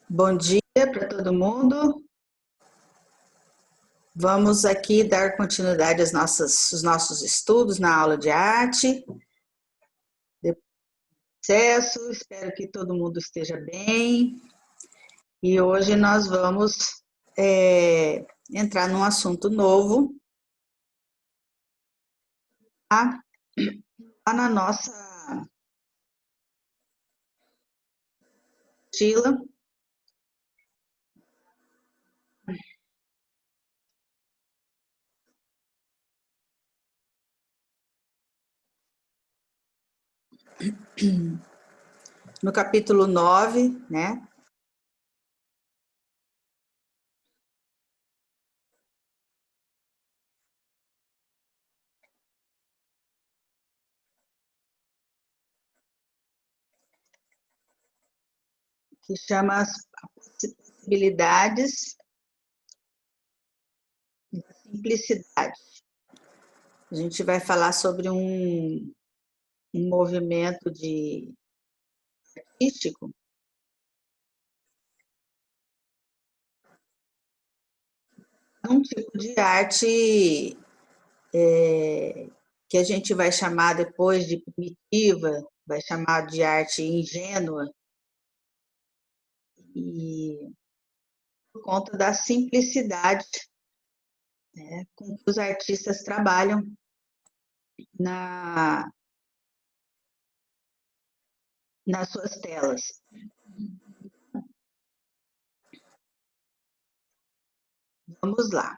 Bom dia para todo mundo. Vamos aqui dar continuidade aos nossos estudos na aula de arte. Sucesso, espero que todo mundo esteja bem. E hoje nós vamos entrar num assunto novo, tá? Lá na nossa apostila. No capítulo 9, né? Que chama as possibilidades da simplicidade. A gente vai falar sobre um movimento artístico, um tipo de arte que a gente vai chamar depois de primitiva, vai chamar de arte ingênua, e por conta da simplicidade, né, com que os artistas trabalham na, nas suas telas. Vamos lá.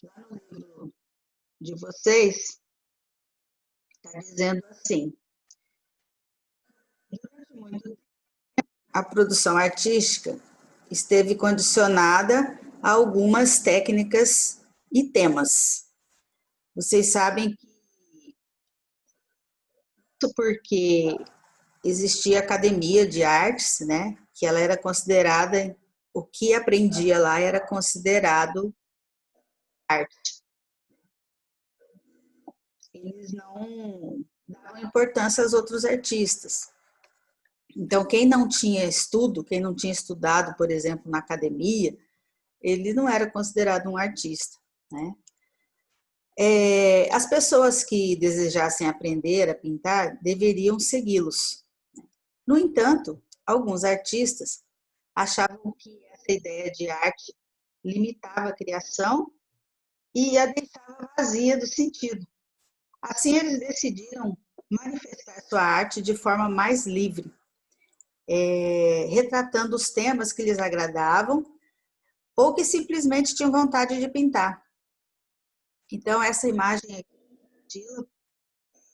Lá no livro de vocês, está dizendo assim: durante muito tempo, a produção artística esteve condicionada a algumas técnicas e temas. Vocês sabem que isso porque existia a academia de artes, né? Que ela era considerada, o que aprendia lá era considerado arte. Eles não davam importância aos outros artistas. Então, quem não tinha estudo, quem não tinha estudado, por exemplo, na academia, ele não era considerado um artista, né? As pessoas que desejassem aprender a pintar deveriam segui-los. No entanto, alguns artistas achavam que essa ideia de arte limitava a criação e a deixava vazia do sentido. Assim, eles decidiram manifestar sua arte de forma mais livre, retratando os temas que lhes agradavam ou que simplesmente tinham vontade de pintar. Então, essa imagem aqui,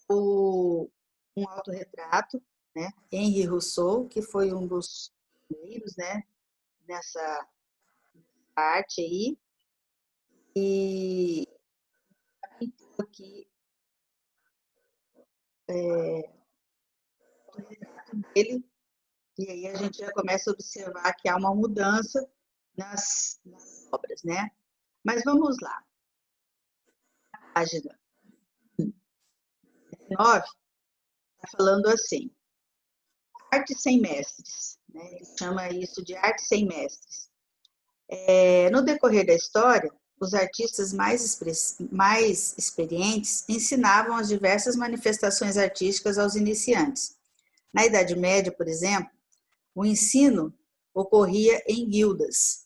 um autorretrato, né? Henri Rousseau, que foi um dos primeiros, né, nessa arte aí, e aqui o retrato dele, e aí a gente já começa a observar que há uma mudança nas obras, né? Mas vamos lá. Página 9 está falando assim: arte sem mestres, né? Ele chama isso de arte sem mestres. No decorrer da história, os artistas mais experientes ensinavam as diversas manifestações artísticas aos iniciantes. Na Idade Média, por exemplo, o ensino ocorria em guildas,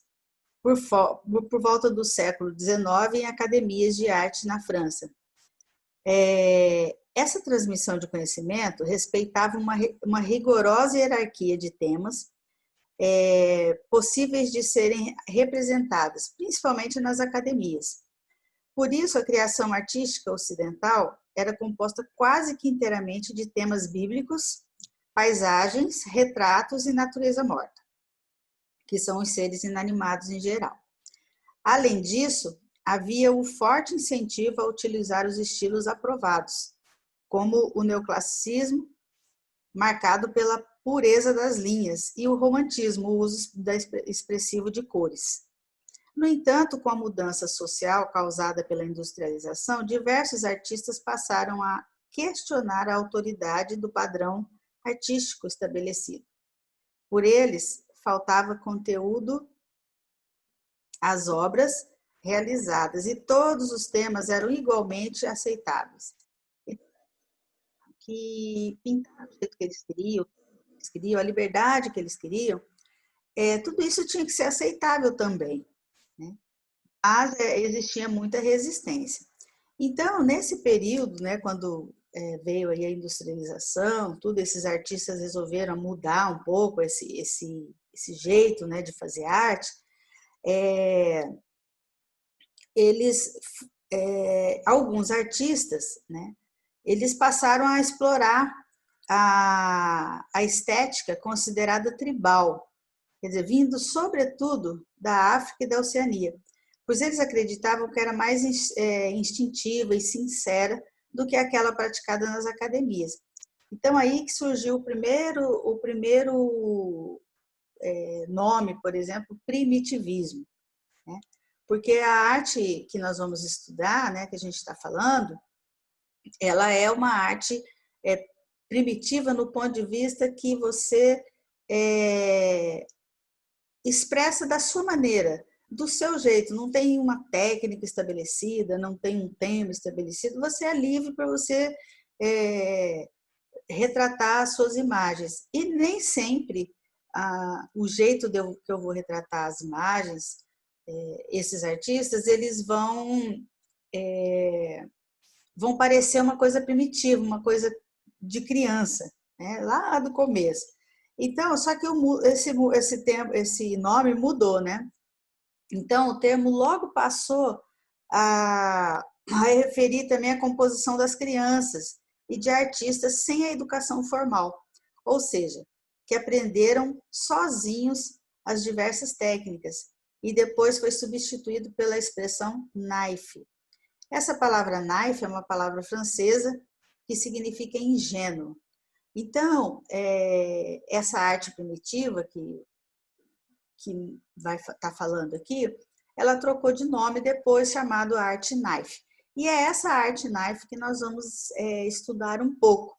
por volta do século XIX, em academias de arte na França. Essa transmissão de conhecimento respeitava uma rigorosa hierarquia de temas possíveis de serem representadas, principalmente nas academias. Por isso, a criação artística ocidental era composta quase que inteiramente de temas bíblicos, paisagens, retratos e natureza morta, que são os seres inanimados em geral. Além disso, havia o forte incentivo a utilizar os estilos aprovados, como o neoclassicismo, marcado pela pureza das linhas, e o romantismo, o uso expressivo de cores. No entanto, com a mudança social causada pela industrialização, diversos artistas passaram a questionar a autoridade do padrão artístico estabelecido. Por eles, faltava conteúdo às obras realizadas e todos os temas eram igualmente aceitáveis. Que pintavam do jeito que eles queriam, a liberdade que eles queriam, tudo isso tinha que ser aceitável também, né? Mas existia muita resistência. Então, nesse período, né, quando veio aí a industrialização, tudo, esses artistas resolveram mudar um pouco esse jeito, né, de fazer arte, alguns artistas, né, eles passaram a explorar a estética considerada tribal, quer dizer, vindo sobretudo da África e da Oceania, pois eles acreditavam que era mais instintiva e sincera do que aquela praticada nas academias. Então, aí que surgiu o primeiro nome, por exemplo, primitivismo, né? Porque a arte que nós vamos estudar, né, que a gente está falando, ela é uma arte primitiva no ponto de vista que você expressa da sua maneira, do seu jeito, não tem uma técnica estabelecida, não tem um tema estabelecido, você é livre para você retratar as suas imagens. E nem sempre o jeito que eu vou retratar as imagens, esses artistas, eles vão parecer uma coisa primitiva, uma coisa de criança, né? Lá do começo. Então, só que esse nome mudou, né? Então, o termo logo passou a referir também a composição das crianças e de artistas sem a educação formal, ou seja, que aprenderam sozinhos as diversas técnicas e depois foi substituído pela expressão naïf. Essa palavra naïf é uma palavra francesa que significa ingênuo. Então, essa arte primitiva que vai estar falando aqui, ela trocou de nome depois, chamado arte naïf. E é essa arte naïf que nós vamos estudar um pouco.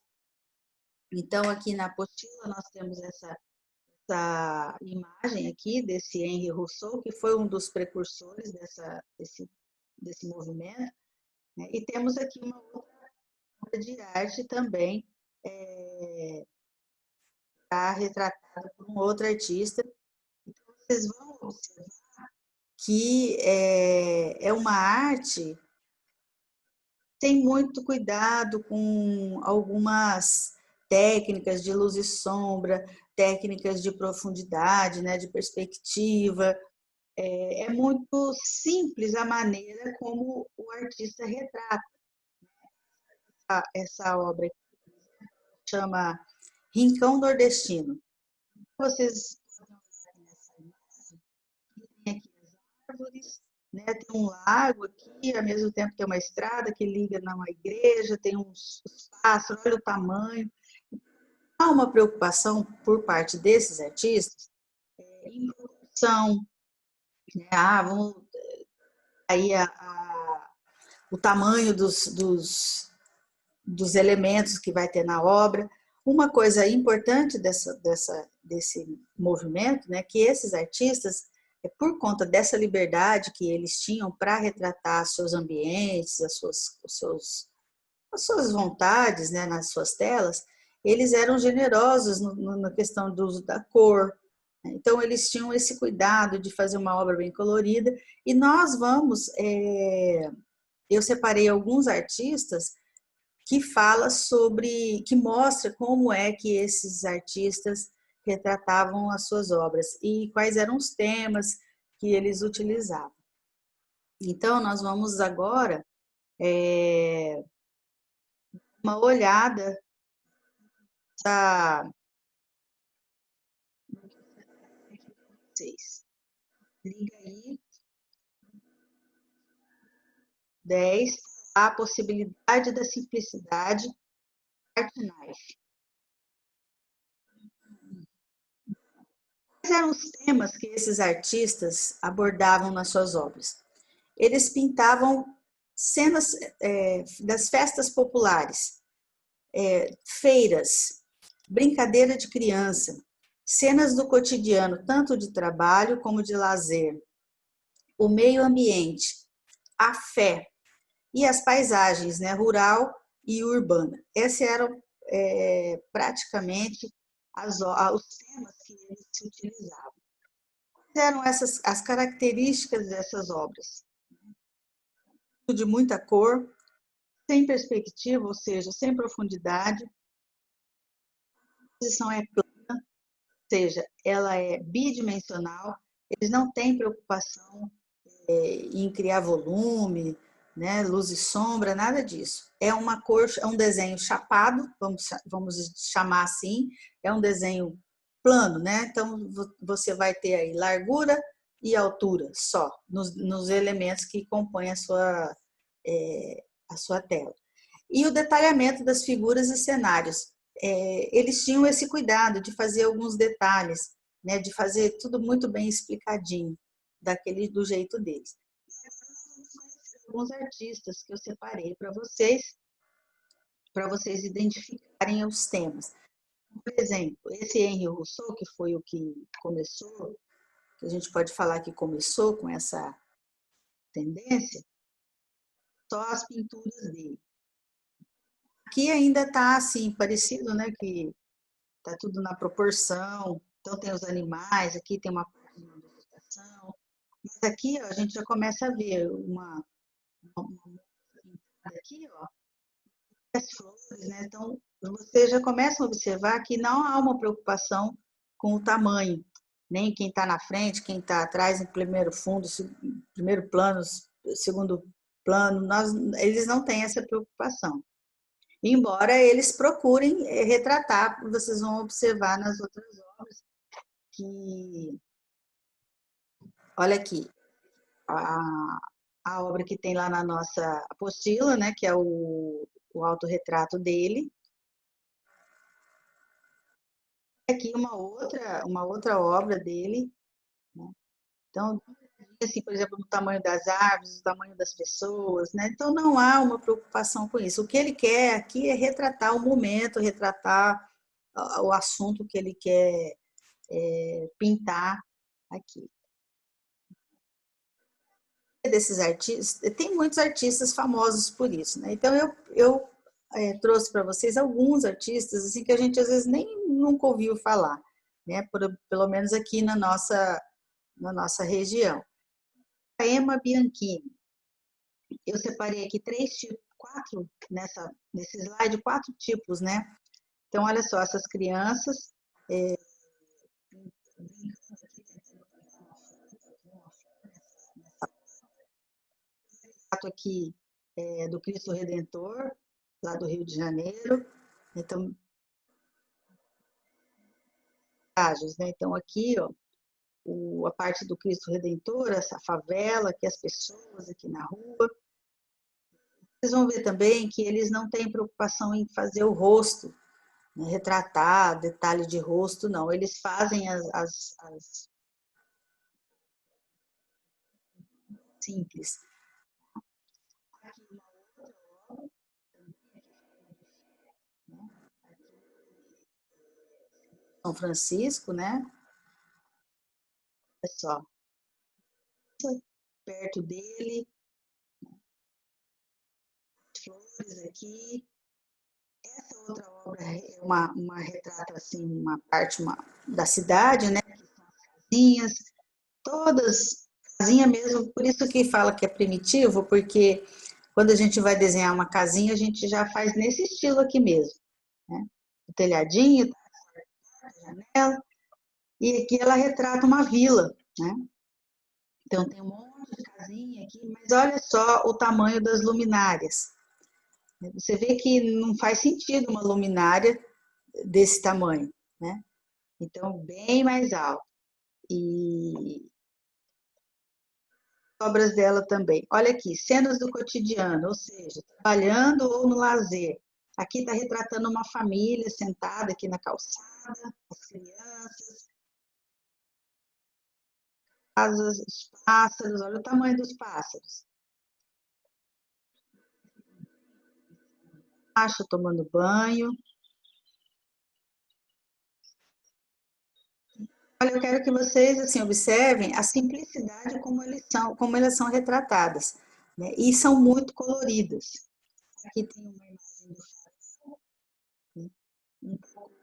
Então, aqui na apostila, nós temos essa imagem aqui desse Henri Rousseau, que foi um dos precursores desse movimento, né? E temos aqui uma outra obra de arte também, está retratada por um outro artista. Então, vocês vão observar que é uma arte tem muito cuidado com algumas técnicas de luz e sombra, técnicas de profundidade, né, de perspectiva. É muito simples a maneira como o artista retrata essa obra, que chama Rincão Nordestino. Vocês têm aqui as árvores, né? Tem um lago aqui, ao mesmo tempo tem uma estrada que liga numa igreja, tem uns pássaros, olha o tamanho. Há uma preocupação por parte desses artistas em produção, né? Vamos aí o tamanho dos elementos que vai ter na obra. Uma coisa importante desse movimento, né, que esses artistas, por conta dessa liberdade que eles tinham para retratar seus ambientes, as suas vontades, né, nas suas telas, eles eram generosos na questão do uso da cor. Então, eles tinham esse cuidado de fazer uma obra bem colorida. E nós vamos... eu separei alguns artistas que mostra como é que esses artistas retratavam as suas obras e quais eram os temas que eles utilizavam. Então, nós vamos agora uma olhada para vocês. Liga aí 10, a possibilidade da simplicidade, art knife. Quais eram os temas que esses artistas abordavam nas suas obras? Eles pintavam cenas das festas populares, feiras, brincadeira de criança, cenas do cotidiano, tanto de trabalho como de lazer, o meio ambiente, a fé e as paisagens, né, rural e urbana. Esses eram praticamente os temas que eles se utilizavam. Quais eram as características dessas obras? De muita cor, sem perspectiva, ou seja, sem profundidade. A composição é plana, ou seja, ela é bidimensional. Eles não têm preocupação em criar volume, né, luz e sombra, nada disso. É uma cor, é um desenho chapado, vamos chamar assim, é um desenho plano, né? Então você vai ter aí largura e altura só nos elementos que compõem a sua tela. E o detalhamento das figuras e cenários. Eles tinham esse cuidado de fazer alguns detalhes, né, de fazer tudo muito bem explicadinho, do jeito deles. Alguns artistas que eu separei para vocês identificarem os temas. Por exemplo, esse Henri Rousseau, que foi o que começou, que a gente pode falar que começou com essa tendência, só as pinturas dele. Aqui ainda está assim, parecido, né, que está tudo na proporção, então tem os animais, aqui tem uma parte de vegetação, mas aqui ó, a gente já começa a ver uma aqui, ó, as flores, né? Então, você já começa a observar que não há uma preocupação com o tamanho, nem quem está na frente, quem está atrás, em primeiro fundo, primeiro plano, segundo plano, eles não têm essa preocupação. Embora eles procurem retratar, vocês vão observar nas outras obras que, olha aqui, a obra que tem lá na nossa apostila, né, que é o autorretrato dele. Aqui uma outra obra dele, né? Então, assim, por exemplo, no tamanho das árvores, o tamanho das pessoas, né? Então não há uma preocupação com isso. O que ele quer aqui é retratar o momento, retratar o assunto que ele quer pintar aqui. Desses artistas, tem muitos artistas famosos por isso, né? Então eu trouxe para vocês alguns artistas assim que a gente às vezes nem nunca ouviu falar, né? Pelo menos aqui na nossa região. A Emma Bianchini. Eu separei aqui quatro nesse slide, quatro tipos, né? Então olha só, essas crianças aqui do Cristo Redentor, lá do Rio de Janeiro. Então, né? Então aqui, ó, a parte do Cristo Redentor, essa favela, aqui as pessoas aqui na rua. Vocês vão ver também que eles não têm preocupação em fazer o rosto, né? Retratar, detalhe de rosto, não. Eles fazem as simples. São Francisco, né? Olha só, perto dele, flores aqui. Essa outra obra é uma retrata assim, uma parte da cidade, né? Casinhas, todas casinha mesmo, por isso que fala que é primitivo, porque quando a gente vai desenhar uma casinha, a gente já faz nesse estilo aqui mesmo, né? O telhadinho, a janela, e aqui ela retrata uma vila, né? Então tem um monte de casinha aqui, mas olha só o tamanho das luminárias. Você vê que não faz sentido uma luminária desse tamanho, né? Então, bem mais alto. E obras dela também. Olha aqui, cenas do cotidiano, ou seja, trabalhando ou no lazer. Aqui está retratando uma família sentada aqui na calçada, as crianças, casas, os pássaros, olha o tamanho dos pássaros. Acho, tomando banho. Olha, eu quero que vocês assim observem a simplicidade como elas são retratadas, né? E são muito coloridas. Aqui tem uma imagem do Faraó, um pouco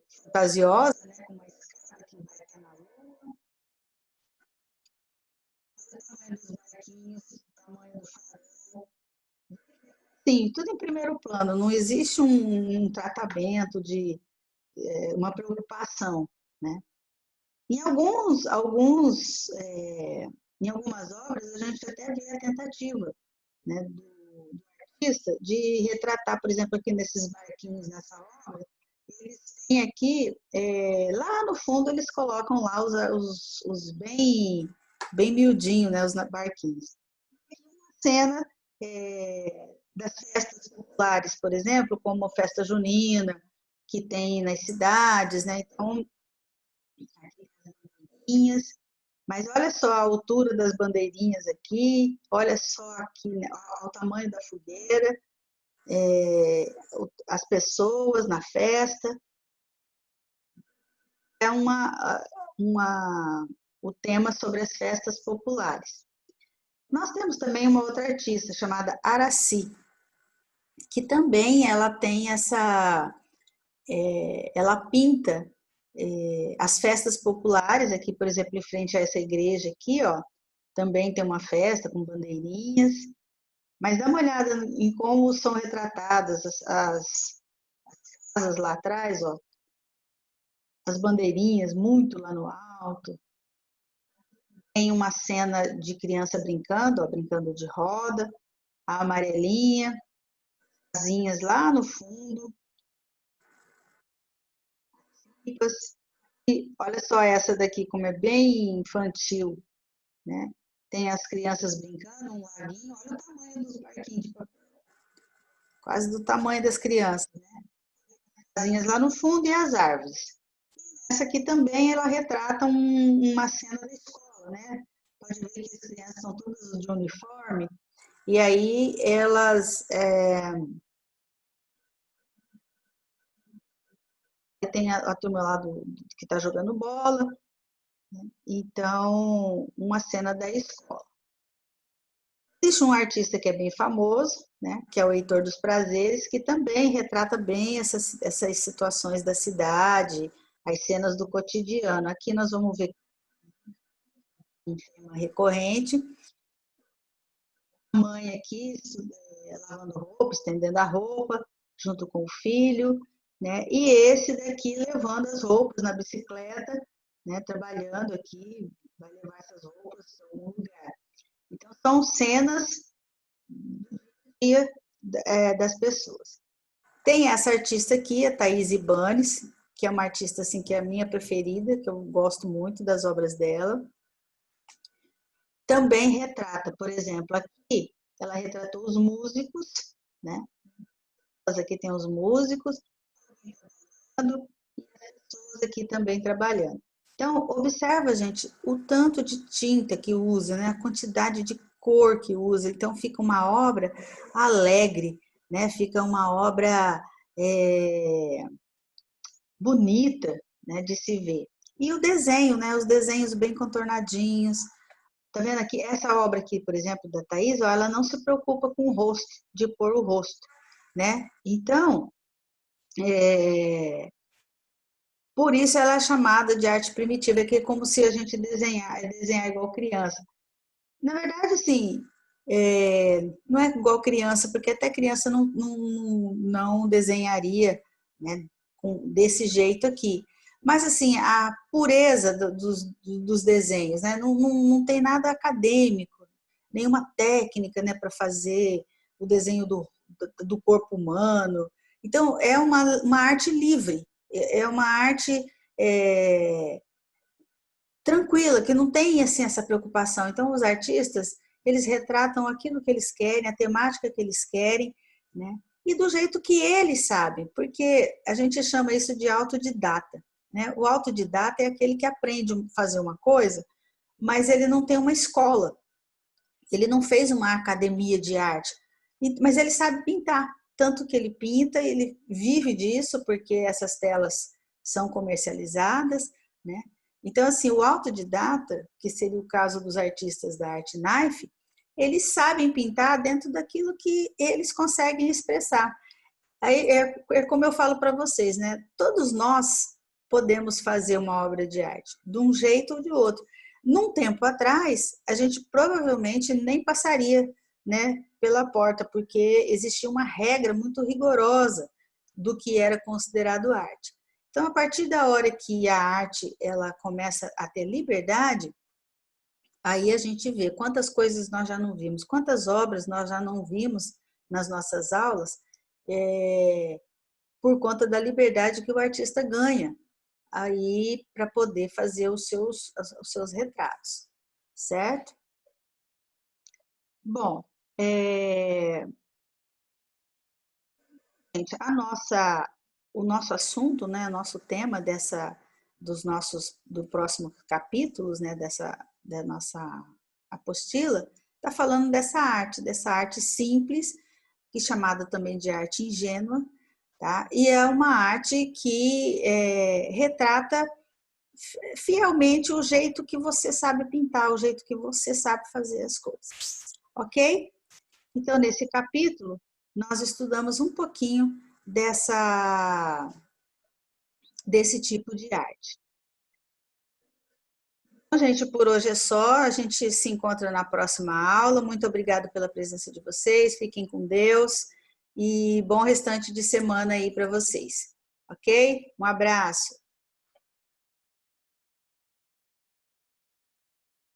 fantasiosa, né? Com uma escada que vai até na lua. Olha o tamanho dos barquinhos, o tamanho do Faraó. Sim, tudo em primeiro plano. Não existe um tratamento de uma preocupação, né? Em em algumas obras, a gente até vê a tentativa, né, do artista de retratar, por exemplo, aqui nesses barquinhos nessa obra, eles têm aqui, lá no fundo, eles colocam lá os bem miudinho, né, os barquinhos. Uma cena das festas populares, por exemplo, como a festa junina, que tem nas cidades, né? Então, mas olha só a altura das bandeirinhas aqui, olha só aqui, né, o tamanho da fogueira, as pessoas na festa. É o tema sobre as festas populares. Nós temos também uma outra artista chamada Araci, que também ela tem ela pinta as festas populares, aqui, por exemplo, em frente a essa igreja aqui, ó, também tem uma festa com bandeirinhas, mas dá uma olhada em como são retratadas as casas lá atrás, ó, as bandeirinhas muito lá no alto. Tem uma cena de criança brincando, ó, brincando de roda, a amarelinha, casinhas lá no fundo. E olha só essa daqui, como é bem infantil, né? Tem as crianças brincando, um laguinho, olha o tamanho dos barquinhos de papel, quase do tamanho das crianças, né? Casinhas lá no fundo e as árvores. Essa aqui também ela retrata uma cena da escola, né? Pode ver que as crianças são todas de uniforme e aí elas tem a turma lá que está jogando bola, né? Então uma cena da escola. Existe um artista que é bem famoso, né? Que é o Heitor dos Prazeres, que também retrata bem essas situações da cidade, as cenas do cotidiano. Aqui nós vamos ver um tema recorrente. A mãe aqui lavando roupa, estendendo a roupa, junto com o filho, né? E esse daqui levando as roupas na bicicleta, né? Trabalhando aqui, vai levar essas roupas para algum lugar. Então, são cenas das pessoas. Tem essa artista aqui, a Thaís Ibanez, que é uma artista assim, que é a minha preferida, que eu gosto muito das obras dela. Também retrata, por exemplo, aqui ela retratou os músicos, né? Aqui tem os músicos e as pessoas aqui também trabalhando. Então, observa, gente, o tanto de tinta que usa, né? A quantidade de cor que usa. Então, fica uma obra alegre, né? Fica uma obra bonita, né? De se ver. E o desenho, né? Os desenhos bem contornadinhos. Tá vendo aqui? Essa obra aqui, por exemplo, da Thaís, ó, ela não se preocupa com o rosto, de pôr o rosto, né? Então, por isso ela é chamada de arte primitiva, que é como se a gente desenhar igual criança. Na verdade, assim, não é igual criança, porque até criança não desenharia, né, desse jeito aqui. Mas, assim, a pureza dos desenhos, né, não tem nada acadêmico, nenhuma técnica, né, para fazer o desenho do corpo humano. Então, é uma arte livre, é uma arte tranquila, que não tem assim essa preocupação. Então, os artistas, eles retratam aquilo que eles querem, a temática que eles querem, né? E do jeito que eles sabem, porque a gente chama isso de autodidata, né? O autodidata é aquele que aprende a fazer uma coisa, mas ele não tem uma escola, ele não fez uma academia de arte, mas ele sabe pintar. tanto que ele pinta, ele vive disso, porque essas telas são comercializadas, né? Então, assim, o autodidata, que seria o caso dos artistas da Art Knife, eles sabem pintar dentro daquilo que eles conseguem expressar. Aí é como eu falo para vocês, né? Todos nós podemos fazer uma obra de arte, de um jeito ou de outro. Num tempo atrás, a gente provavelmente nem passaria, né, pela porta, porque existia uma regra muito rigorosa do que era considerado arte. Então, a partir da hora que a arte ela começa a ter liberdade, aí a gente vê quantas coisas nós já não vimos, quantas obras nós já não vimos nas nossas aulas, por conta da liberdade que o artista ganha aí para poder fazer os seus retratos, certo? Bom, gente, o nosso assunto, né, nosso tema do próximo capítulos, né, da nossa apostila, está falando dessa arte simples, que é chamada também de arte ingênua, tá? E é uma arte que retrata fielmente o jeito que você sabe pintar, o jeito que você sabe fazer as coisas, ok? Então, nesse capítulo, nós estudamos um pouquinho desse tipo de arte. Então, gente, por hoje é só. A gente se encontra na próxima aula. Muito obrigada pela presença de vocês. Fiquem com Deus e bom restante de semana aí para vocês. Ok? Um abraço.